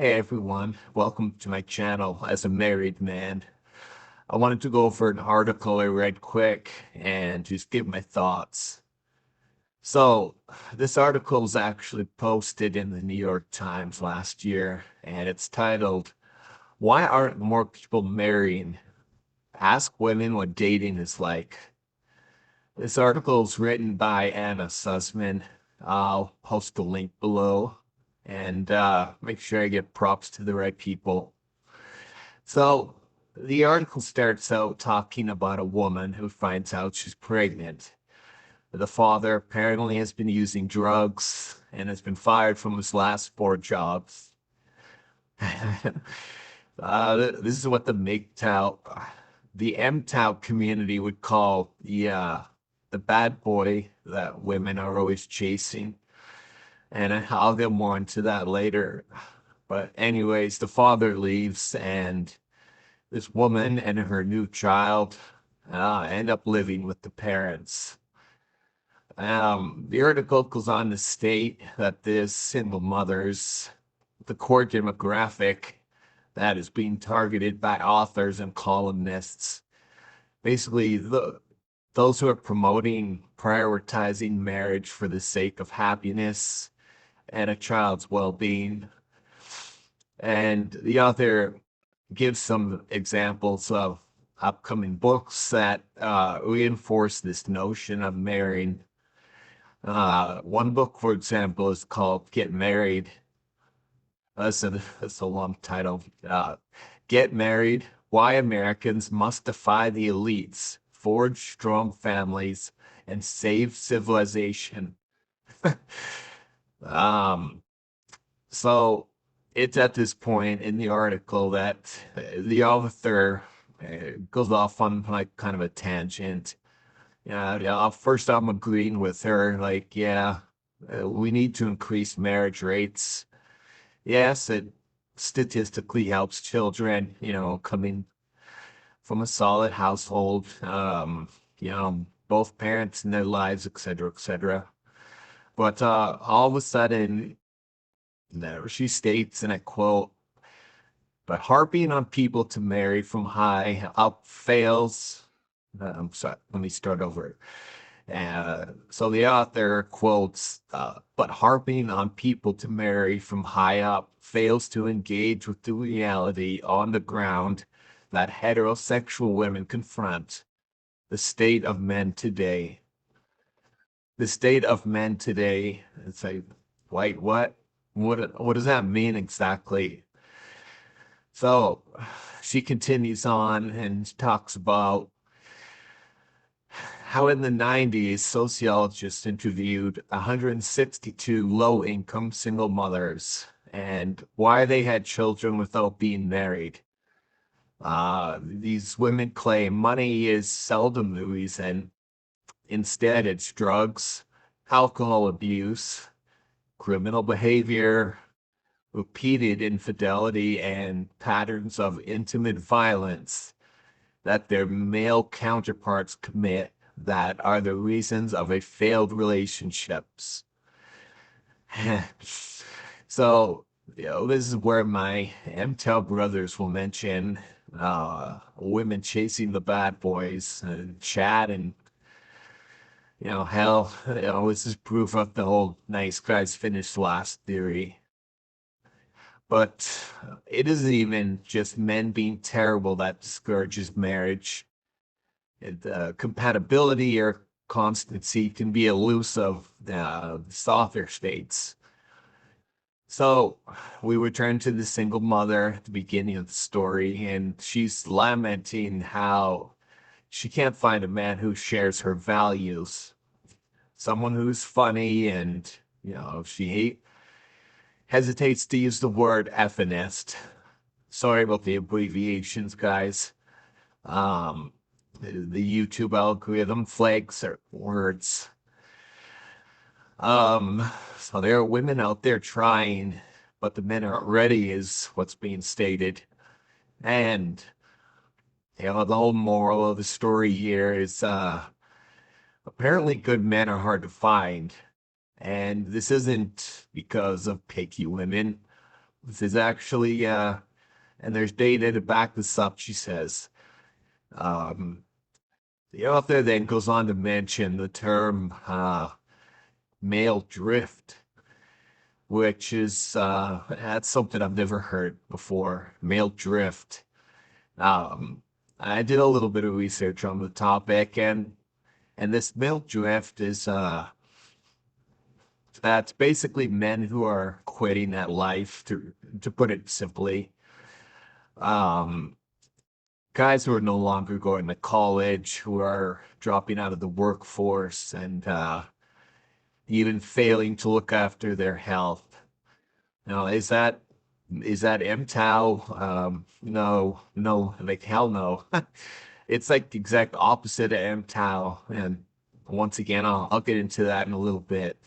Hey everyone, welcome to my channel as a married man. I wanted to go over an article I read quick and just give my thoughts. So, this article was actually posted in the New York Times last year, and it's titled, Why Aren't More People Marrying? Ask Women What Dating is Like. This article is written by Sussman. I'll post a link below and make sure I get props to the right people. So the article starts out talking about a woman who finds out she's pregnant. The father apparently has been using drugs and has been fired from his last four jobs. This is what the MTOW community would call the bad boy that women are always chasing. And I'll get more into that later. But anyways, the father leaves and this woman and her new child end up living with the parents. The article goes on to state that this single mother's the core demographic that is being targeted by authors and columnists. Basically, those who are promoting prioritizing marriage for the sake of happiness and a child's well-being. And the author gives some examples of upcoming books that reinforce this notion of marrying. One book, for example, is called Get Married. That's a long title. Get Married, Why Americans Must Defy the Elites, Forge Strong Families, and Save Civilization. um, So it's at this point in the article that the author goes off on like kind of a tangent. Yeah, first I'm agreeing with her, like, yeah, we need to increase marriage rates. Yes, it statistically helps children, coming from a solid household, both parents in their lives, et cetera, et cetera. But all of a sudden, there she states, and I quote, but harping on people to marry from high up fails. I'm sorry, let me start over. So the author quotes, but harping on people to marry from high up fails to engage with the reality on the ground that heterosexual women confront the state of men today. The state of men today. It's like, wait, what? What does that mean exactly? So she continues on and talks about how in the 90s, sociologists interviewed 162 low-income single mothers and why they had children without being married. These women claim money is seldom the reason. Instead, it's drugs, alcohol abuse, criminal behavior, repeated infidelity, and patterns of intimate violence that their male counterparts commit that are the reasons of a failed relationships. So, this is where my MTEL brothers will mention women chasing the bad boys and chat and hell, this is proof of the whole nice guys finish last theory. But it isn't even just men being terrible that discourages marriage. Compatibility or constancy can be elusive, this author states. So we return to the single mother at the beginning of the story, and she's lamenting how she can't find a man who shares her values. Someone who's funny and, she hesitates to use the word effeminist. Sorry about the abbreviations, guys. Um, the YouTube algorithm flags certain words. So there are women out there trying, but the men aren't ready, is what's being stated. And the whole moral of the story here is apparently good men are hard to find. And this isn't because of picky women. This is actually, and there's data to back this up, she says. Um, the author then goes on to mention the term male drift, which is that's something I've never heard before. Male drift. Um, I did a little bit of research on the topic, and this male drift is that's basically men who are quitting that life, to put it simply. Um, Guys who are no longer going to college, who are dropping out of the workforce, and even failing to look after their health. Now, is that MTOW? No, no, like hell no. It's like the exact opposite of MTOW, and once again, I'll get into that in a little bit.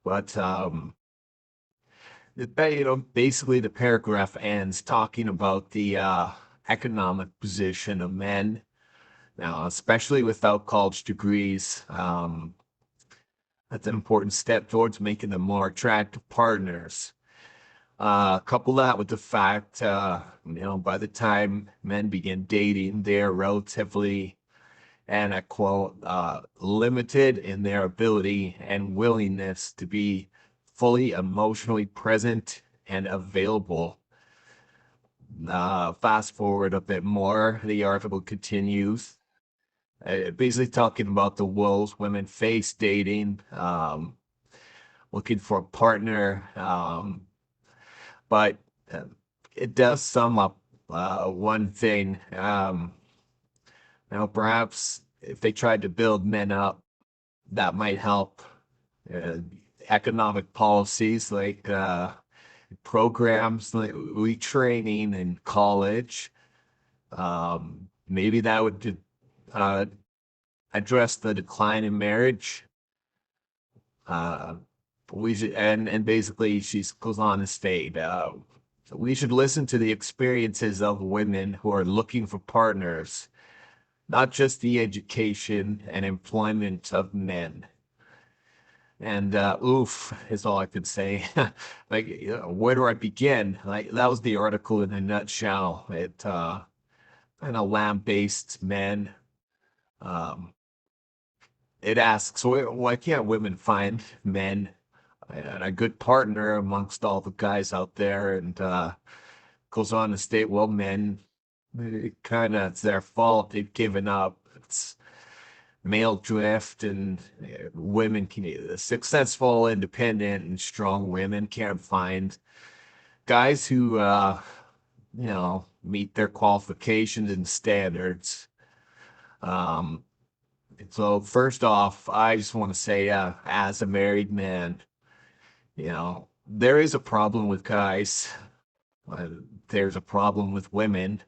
But basically the paragraph ends talking about the economic position of men now, especially without college degrees. That's an important step towards making them more attractive partners. Couple that with the fact, by the time men begin dating, they're relatively, and I quote, limited in their ability and willingness to be fully emotionally present and available. Fast forward a bit more, the article continues, basically talking about the woes women face dating, looking for a partner, but uh, it does sum up one thing. Now, perhaps if they tried to build men up, that might help. Uh, Economic policies like programs like retraining in college, maybe that would uh, address the decline in marriage. Uh, we should, and basically, she goes on to state, we should listen to the experiences of women who are looking for partners, not just the education and employment of men. And oof is all I could say. Like, where do I begin? Like, that was the article in a nutshell. It kind of lamb-based men. Um, it asks, why can't women find men and a good partner amongst all the guys out there? And goes on to state, well, men, kind of, it's their fault. They've given up. It's male drift, and women can, successful, independent, and strong women can't find guys who, meet their qualifications and standards. Um, so first off, I just want to say, as a married man, there is a problem with guys. Uh, there's a problem with women.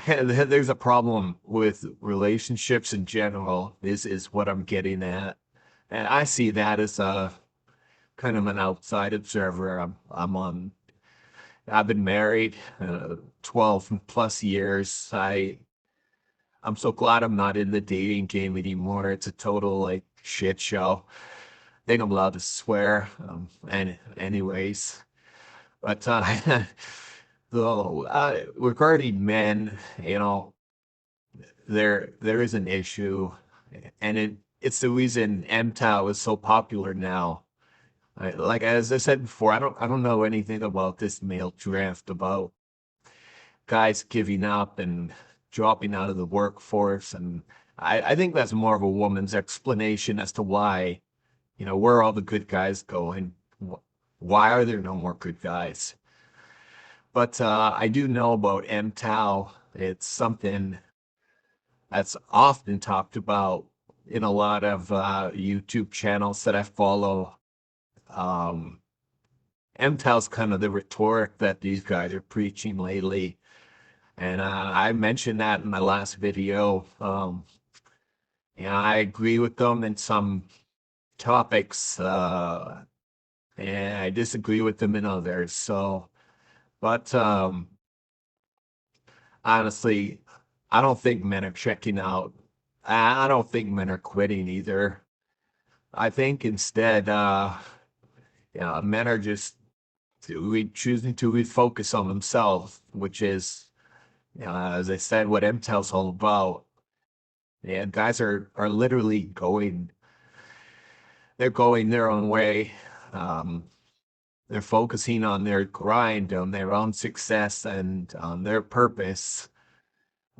There's a problem with relationships in general. This is what I'm getting at. And I see that as a kind of an outside observer. I've been married 12 plus years. I'm so glad I'm not in the dating game anymore. It's a total like shit show. I think I'm allowed to swear. And anyways, but though regarding men, there is an issue, and it's the reason MTOW is so popular now. Like as I said before, I don't know anything about this male drift, about guys giving up and dropping out of the workforce, and I think that's more of a woman's explanation as to why, where are all the good guys going? Why are there no more good guys? But I do know about MTOW. It's something that's often talked about in a lot of YouTube channels that I follow. Um, MTOW's kind of the rhetoric that these guys are preaching lately. And I mentioned that in my last video. I agree with them in some topics, and I disagree with them in others. So, but honestly, I don't think men are checking out. I don't think men are quitting either. I think instead, men are just choosing to refocus on themselves, which is, as I said, what MTEL's all about. And guys are literally they're going their own way. Um, they're focusing on their grind, on their own success, and on their purpose.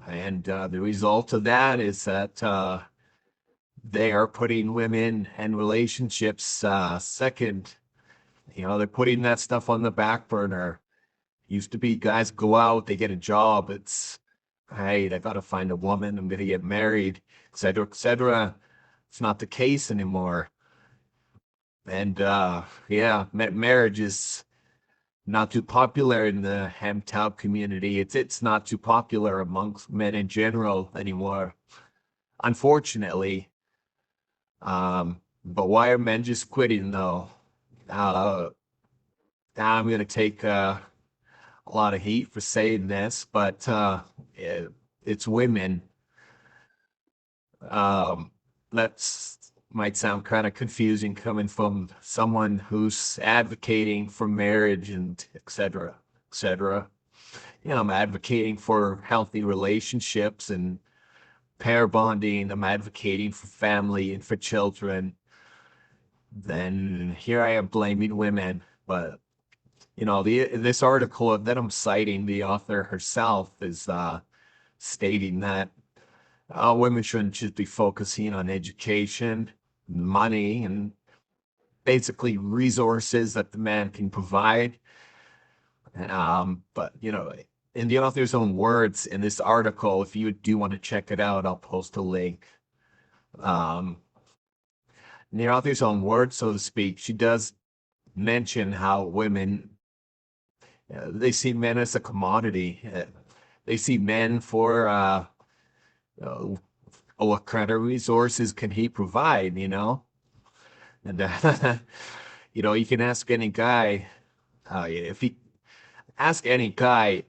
And the result of that is that they are putting women and relationships second. They're putting that stuff on the back burner. Used to be guys go out, they get a job. It's, hey, I got to find a woman. I'm going to get married, et cetera, et cetera. It's not the case anymore. And yeah, marriage is not too popular in the Hamtown community. It's not too popular amongst men in general anymore, unfortunately. But why are men just quitting though? Uh, I'm gonna take a lot of heat for saying this, but it's women. Um, that's might sound kind of confusing coming from someone who's advocating for marriage and et cetera, et cetera. I'm advocating for healthy relationships and pair bonding. I'm advocating for family and for children. Then here I am blaming women. But this article that I'm citing, the author herself is stating that women shouldn't just be focusing on education, money, and basically resources that the man can provide. But in the author's own words in this article, if you do want to check it out, I'll post a link. Um, in the author's own words, so to speak, she does mention how women they see men as a commodity. They see men for uh, what kind of resources can he provide, And you can ask any guy if he ask any guy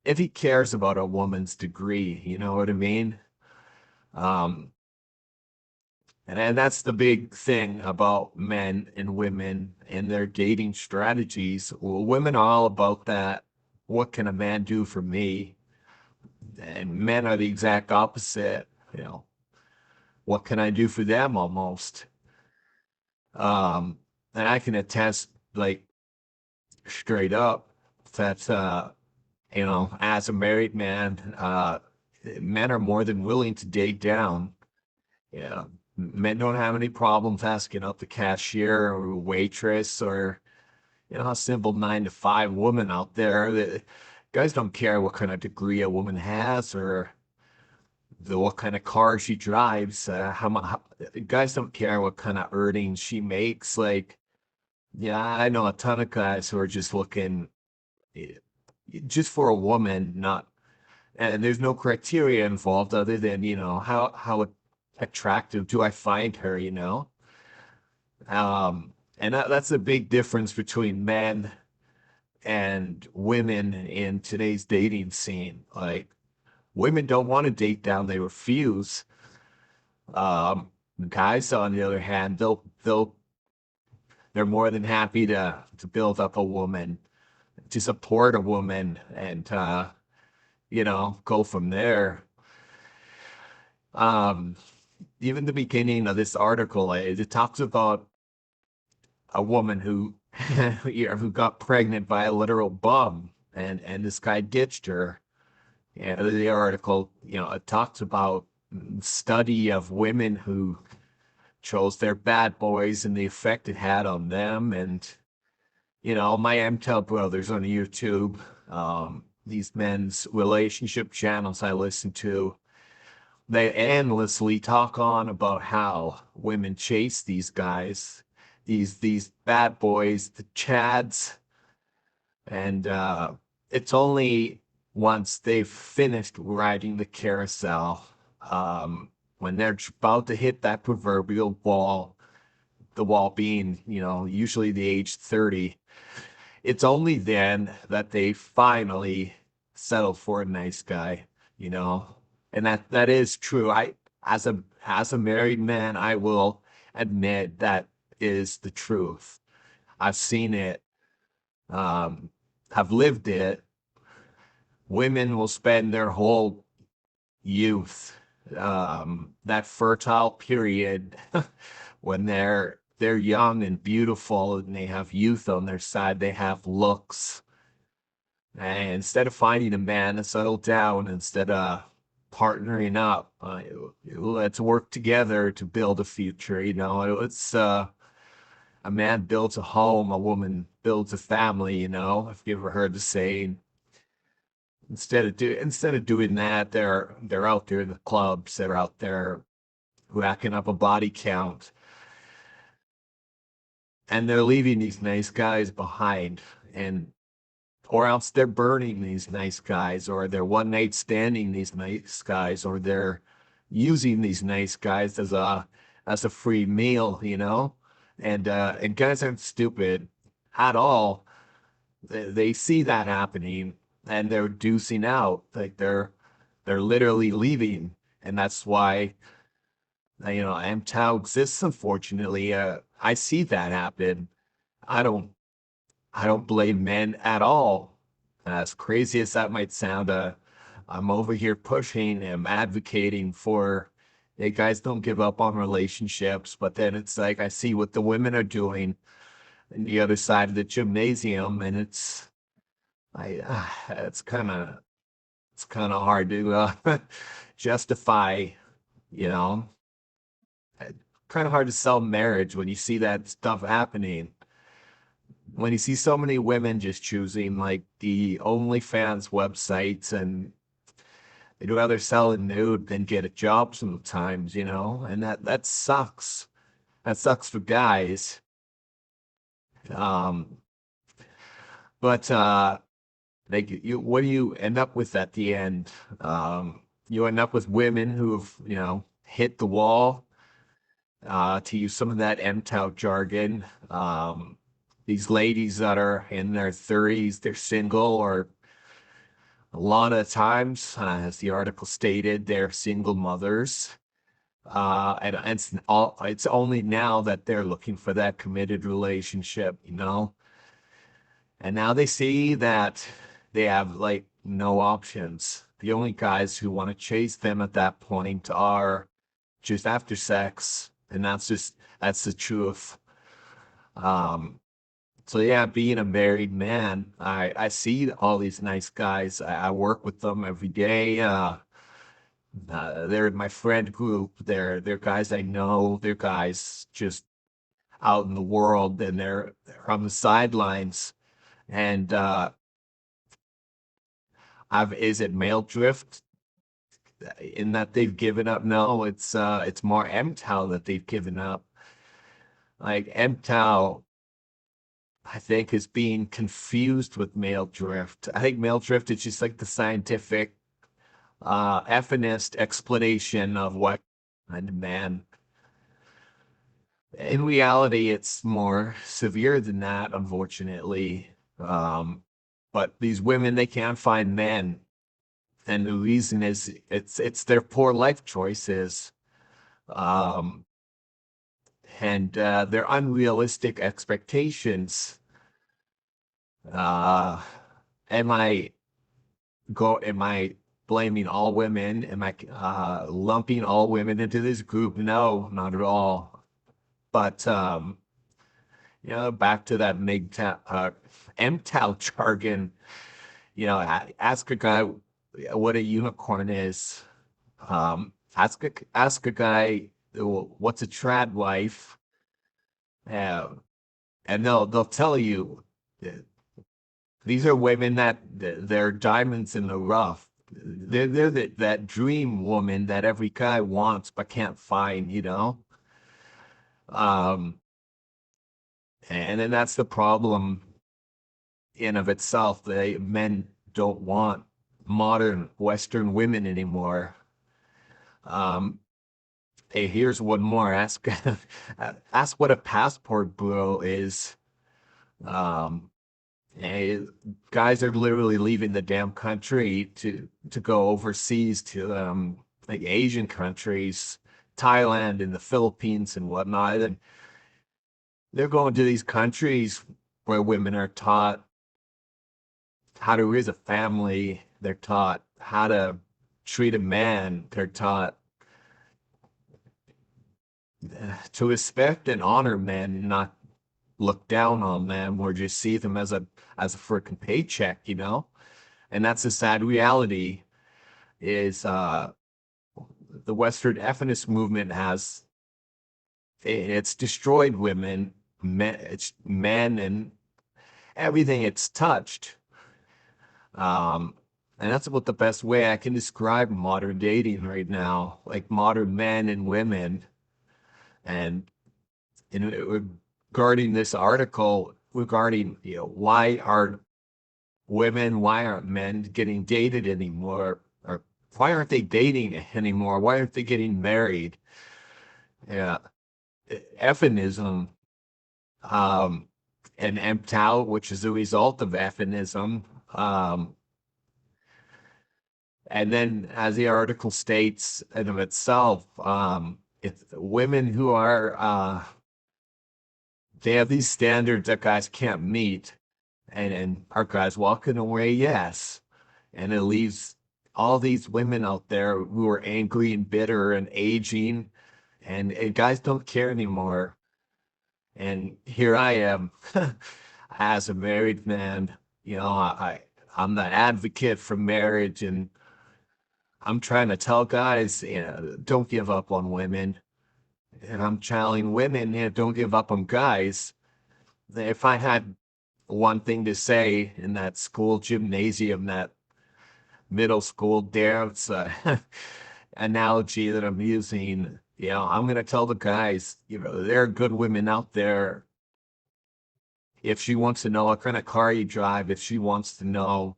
if he cares about a woman's degree. You know what I mean? Um, and that's the big thing about men and women and their dating strategies. Well, women are all about that. What can a man do for me? And men are the exact opposite. What can I do for them almost? Um, and I can attest, like, straight up that, as a married man, men are more than willing to date down. Yeah. Men don't have any problems asking out the cashier or waitress or, a simple 9 to 5 woman out there. Guys don't care what kind of degree a woman has or what kind of car she drives. Guys don't care what kind of earnings she makes. Like, yeah, I know a ton of guys who are just looking eh, just for a woman, not, and there's no criteria involved other than, how attractive do I find her? And that's a big difference between men and women in today's dating scene. Like, women don't want to date down, they refuse. Um, Guys, on the other hand, they're more than happy to build up a woman, to support a woman, and go from there. Um, Even the beginning of this article, it talks about a woman who who got pregnant by a literal bum, and this guy ditched her. And the article, it talks about study of women who chose their bad boys and the effect it had on them. And my MTEL brothers on YouTube, these men's relationship channels I listen to, they endlessly talk on about how women chase these guys, these bad boys, the Chads, and it's only once they've finished riding the carousel, when they're about to hit that proverbial wall, the wall being, usually the age 30, it's only then that they finally settle for a nice guy, you know. And that is true. As a married man, I will admit that is the truth. I've seen it um, have lived it, women will spend their whole youth, that fertile period when they're young and beautiful and they have youth on their side, they have looks. And instead of finding a man to settle down, instead of partnering up, let's work together to build a future. It's a man builds a home, a woman builds a family. If you ever heard the saying, instead of doing that, they're out there in the clubs, they're out there racking up a body count, and they're leaving these nice guys behind, and or else they're burning these nice guys, or they're one night standing these nice guys, or they're using these nice guys as a free meal, and guys aren't stupid at all. They see that happening and they're deucing out. Like they're literally leaving. And that's why MTOW exists, unfortunately. I see that happen. I don't I don't blame men at all. As crazy as that might sound, I'm over here pushing and advocating for, hey guys, don't give up on relationships. But then it's like I see what the women are doing on the other side of the gymnasium, and I it's kind of hard to justify, you know, kind of hard to sell marriage when you see that stuff happening. When you see so many women just choosing like the OnlyFans websites, and they'd rather sell a nude than get a job sometimes, and that sucks. That sucks for guys. Um, but like what do you end up with at the end? You end up with women who've, hit the wall, to use some of that MTOW jargon. These ladies that are in their 30s, they're single, or a lot of times, as the article stated, they're single mothers. And it's only now that they're looking for that committed relationship. And now they see that they have like no options. The only guys who want to chase them at that point are just after sex, and that's the truth. Um, so yeah, being a married man, I see all these nice guys. I work with them every day. They're in my friend group. They're guys I know. They're guys just out in the world, and they're on the sidelines. And I've is it male drift in that they've given up? No, it's more MTOW that they've given up. Like MTOW, I think, is being confused with male drift. I think male drift is just like the scientific effinist explanation of what kind of man. In reality, it's more severe than that, unfortunately. But these women, they can't find men, and the reason is it's their poor life choices, um, and their unrealistic expectations. Uh, am I am I blaming all women? Am I lumping all women into this group? No, not at all. But back to that MTOW jargon. Ask a guy what a unicorn is. Ask a guy what's a trad wife, uh, and they'll tell you uh, these are women that they're diamonds in the rough. They're that dream woman that every guy wants but can't find. Um, and then that's the problem in of itself. Men don't want modern Western women anymore. Um, Hey, here's one more. Ask what a passport bureau is. Um, hey, guys are literally leaving the damn country to go overseas to like Asian countries, Thailand and the Philippines and whatnot. And they're going to these countries where women are taught how to raise a family. They're taught how to treat a man. They're taught to respect and honor men, not look down on them or just see them as a freaking paycheck, you know? And that's a sad reality is the Western feminist movement has it's destroyed women, men, it's men and everything it's touched. Um, and that's about the best way I can describe modern dating right now, like modern men and women. And regarding this article, regarding why are women, why aren't men getting dated anymore, or why aren't they dating anymore? Why aren't they getting married? Yeah, feminism, um, and MTOW, which is a result of feminism. Um, And then, as the article states in of itself, it's women who are they have these standards that guys can't meet, and are guys walking away? Yes, and it leaves all these women out there who are angry and bitter and aging, and guys don't care anymore. And here I am, as a married man, I'm the advocate for marriage and I'm trying to tell guys, don't give up on women. And I'm telling women, don't give up on guys. If I had one thing to say in that school gymnasium, that middle school dance analogy that I'm using, I'm going to tell the guys, there are good women out there. If she wants to know what kind of car you drive, if she wants to know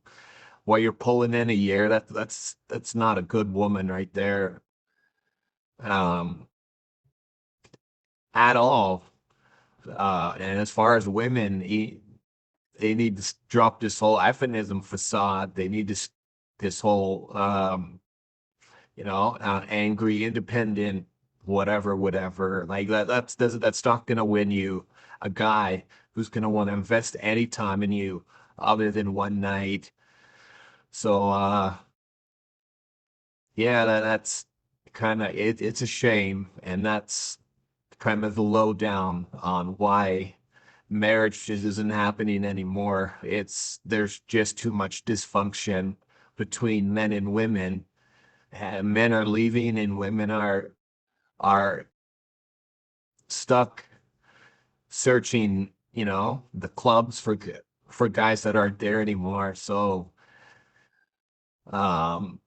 what you're pulling in a year, that's not a good woman right there. Um, at all. And as far as women, they need to drop this whole feminism facade. They need this whole, angry, independent, whatever, whatever. Like that's not gonna win you a guy who's gonna want to invest any time in you other than one night. So, yeah, that's kind of it. It's a shame, and that's kind of the lowdown on why marriage just isn't happening anymore. There's just too much dysfunction between men and women. And men are leaving and women are stuck searching, the clubs for guys that aren't there anymore. So and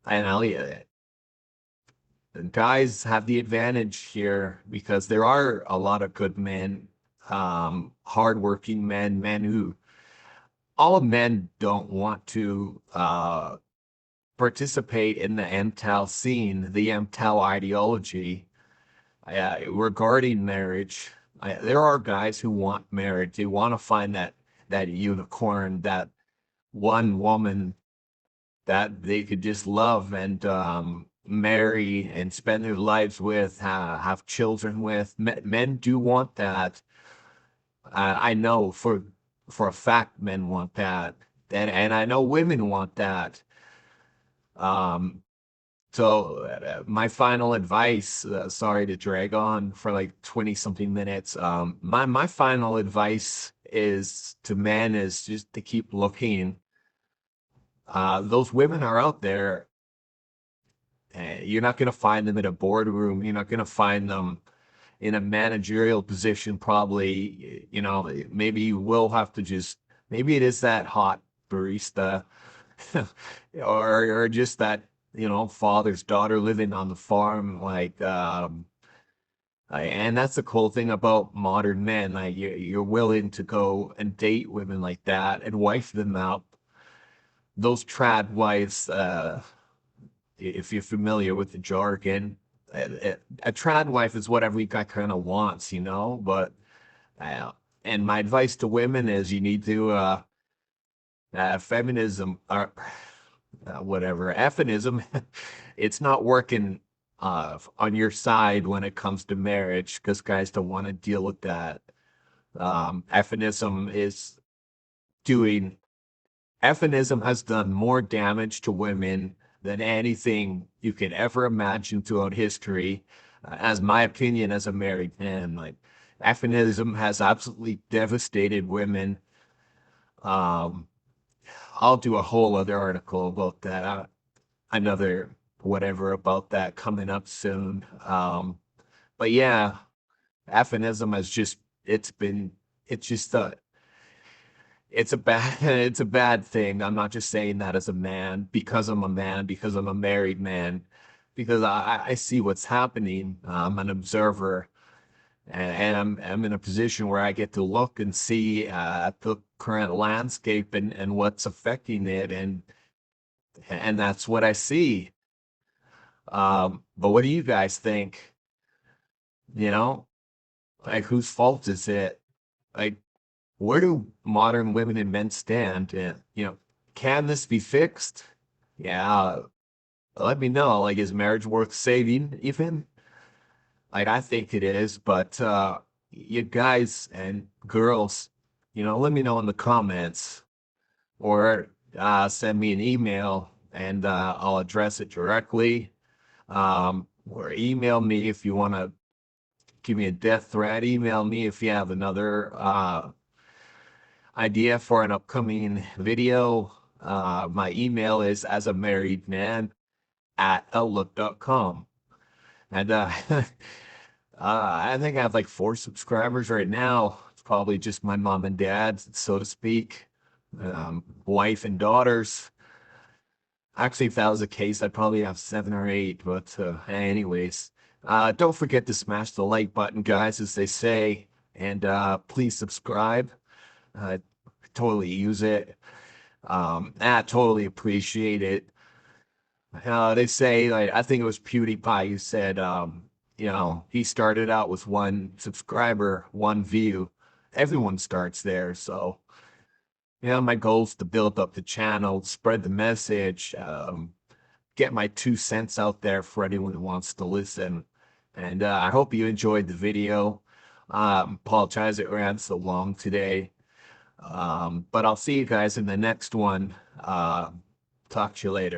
guys have the advantage here because there are a lot of good men, hardworking men, men who all men don't want to participate in the MTAL scene, the MTAL ideology regarding marriage. There are guys who want marriage. They want to find that unicorn, that one woman that they could just love and marry and spend their lives with, have children with. Men do want that. I know for a fact men want that, and I know women want that. Um, so my final advice, sorry to drag on for like 20 something minutes. My final advice is to men is just to keep looking. Those women are out there. You're not going to find them in a boardroom. You're not going to find them in a managerial position, probably. Maybe you will have to maybe it is that hot barista or just that, father's daughter living on the farm. Like, and that's the cool thing about modern men. Like, you're willing to go and date women like that and wife them out. Those trad wives, if you're familiar with the jargon, a trad wife is what every guy kind of wants, but uh, and my advice to women is you need to feminism or whatever feminism it's not working on your side when it comes to marriage because guys don't want to deal with that. Feminism is doing Feminism has done more damage to women than anything you could ever imagine throughout history. As my opinion as a married man, like feminism has absolutely devastated women. Um, I'll do a whole other article about that, another whatever about that coming up soon. But yeah, feminism has just it's been it's just it's a bad it's a bad thing. I'm not just saying that as a man, because I'm a married man, because I see what's happening. I'm an observer, and I'm in a position where I get to look and see at the current landscape and what's affecting it, and that's what I see. But what do you guys think? You know, like whose fault is it? Like, where do modern women and men stand? And, can this be fixed? Yeah, let me know. Like, is marriage worth saving even? Like, I think it is, but you guys and girls, let me know in the comments or send me an email and I'll address it directly. Or email me if you want to give me a death threat. Email me if you have another idea for an upcoming video. My email is as a married man at outlook.com. And I think I have like 4 subscribers right now. It's probably just my mom and dad, so to speak, wife and daughters. Actually, if that was the case, I'd probably have 7 or 8. But anyways, don't forget to smash the like button, guys, as they say. And please subscribe. Uh, totally use it. I totally appreciate it. They say, like, I think it was PewDiePie who said, he started out with 1 subscriber, 1 view. Everyone starts there. So, my goal is to build up the channel, spread the message, get my 2 cents out there for anyone who wants to listen. And I hope you enjoyed the video. Apologize it ran so long today. But I'll see you guys in the next one. Talk to you later.